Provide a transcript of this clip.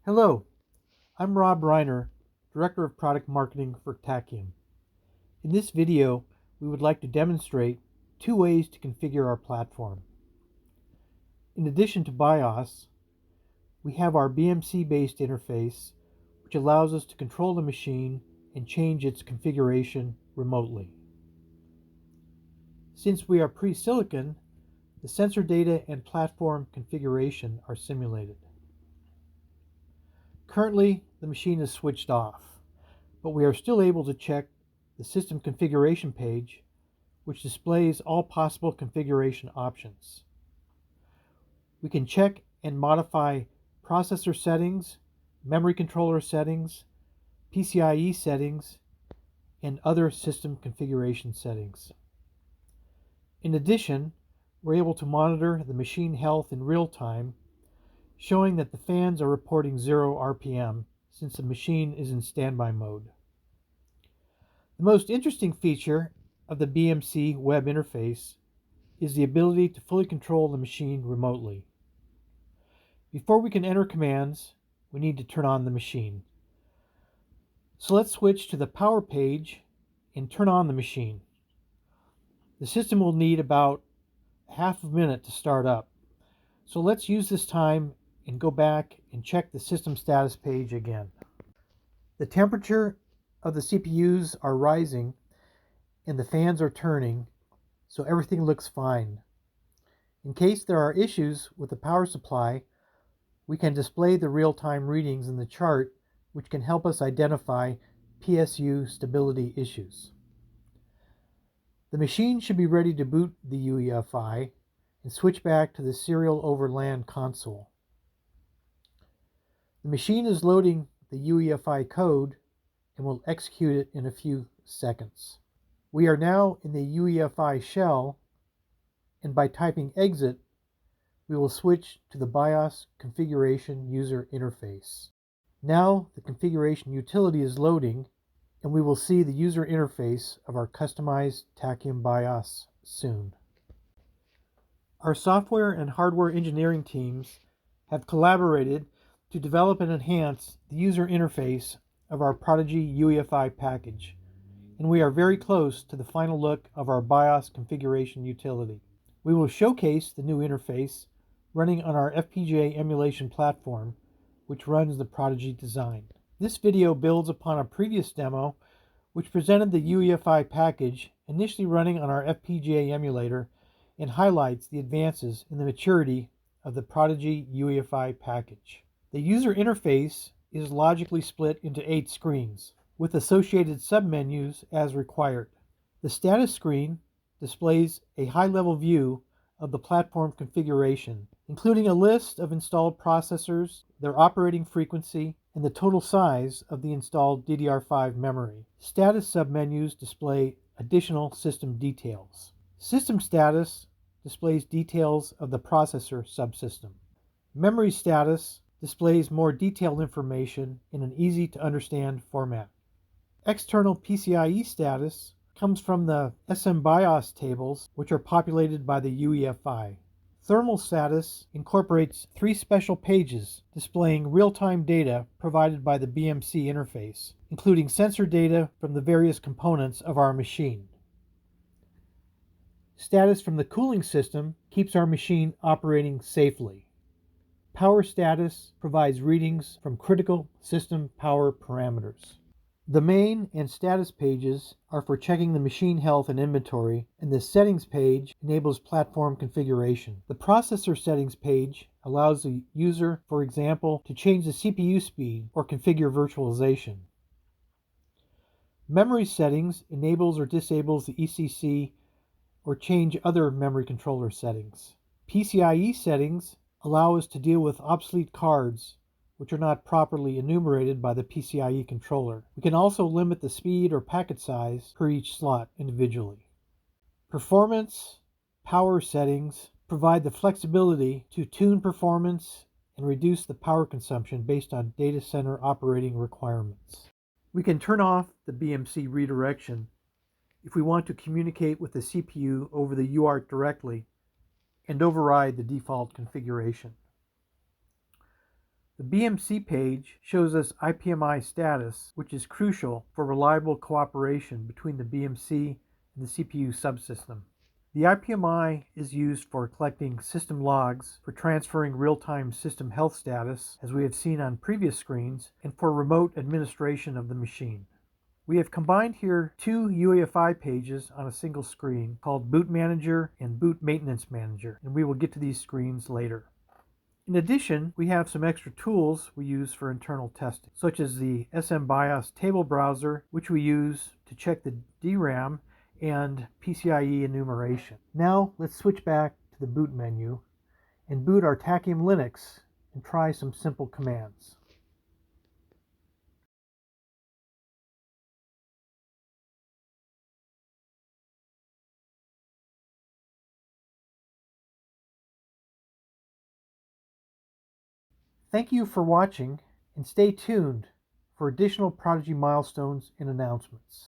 Hello, I'm Rob Reiner, Director of Product Marketing for Tachyum. In this video, we would like to demonstrate two ways to configure our platform. In addition to BIOS, we have our BMC-based interface, which allows us to control the machine and change its configuration remotely. Since we are pre-silicon, the sensor data and platform configuration are simulated. Currently, the machine is switched off, but we are still able to check the system configuration page, which displays all possible configuration options. We can check and modify processor settings, memory controller settings, PCIe settings, and other system configuration settings. In addition, we're able to monitor the machine health in real time, showing that the fans are reporting 0 RPM since the machine is in standby mode. The most interesting feature of the BMC web interface is the ability to fully control the machine remotely. Before we can enter commands, we need to turn on the machine. So let's switch to the power page and turn on the machine. The system will need about half a minute to start up. So let's use this time and go back and check the system status page again. The temperature of the CPUs are rising and the fans are turning, so everything looks fine. In case there are issues with the power supply, we can display the real-time readings in the chart, which can help us identify PSU stability issues. The machine should be ready to boot the UEFI and switch back to the serial over LAN console. The machine is loading the UEFI code and will execute it in a few seconds. We are now in the UEFI shell, and by typing exit, we will switch to the BIOS configuration user interface. Now the configuration utility is loading, and we will see the user interface of our customized Tachyum BIOS soon. Our software and hardware engineering teams have collaborated to develop and enhance the user interface of our Prodigy UEFI package, and we are very close to the final look of our BIOS configuration utility. We will showcase the new interface running on our FPGA emulation platform, which runs the Prodigy design. This video builds upon a previous demo which presented the UEFI package initially running on our FPGA emulator and highlights the advances in the maturity of the Prodigy UEFI package. The user interface is logically split into 8 screens, with associated submenus as required. The status screen displays a high-level view of the platform configuration, including a list of installed processors, their operating frequency, and the total size of the installed DDR5 memory. Status submenus display additional system details. System status displays details of the processor subsystem. Memory status displays more detailed information in an easy-to-understand format. External PCIe status comes from the SMBIOS tables, which are populated by the UEFI. Thermal status incorporates 3 special pages displaying real-time data provided by the BMC interface, including sensor data from the various components of our machine. Status from the cooling system keeps our machine operating safely. Power status provides readings from critical system power parameters. The main and status pages are for checking the machine health and inventory, and the settings page enables platform configuration. The processor settings page allows the user, for example, to change the CPU speed or configure virtualization. Memory settings enables or disables the ECC or change other memory controller settings. PCIe settings allow us to deal with obsolete cards which are not properly enumerated by the PCIe controller. We can also limit the speed or packet size per each slot individually. Performance, power settings provide the flexibility to tune performance and reduce the power consumption based on data center operating requirements. We can turn off the BMC redirection if we want to communicate with the CPU over the UART directly and override the default configuration. The BMC page shows us IPMI status, which is crucial for reliable cooperation between the BMC and the CPU subsystem. The IPMI is used for collecting system logs, for transferring real-time system health status, as we have seen on previous screens, and for remote administration of the machine. We have combined here two UEFI pages on a single screen called Boot Manager and Boot Maintenance Manager, and we will get to these screens later. In addition, we have some extra tools we use for internal testing, such as the SMBIOS table browser, which we use to check the DRAM and PCIe enumeration. Now let's switch back to the boot menu and boot our Tachyum Linux and try some simple commands. Thank you for watching, and stay tuned for additional Prodigy milestones and announcements.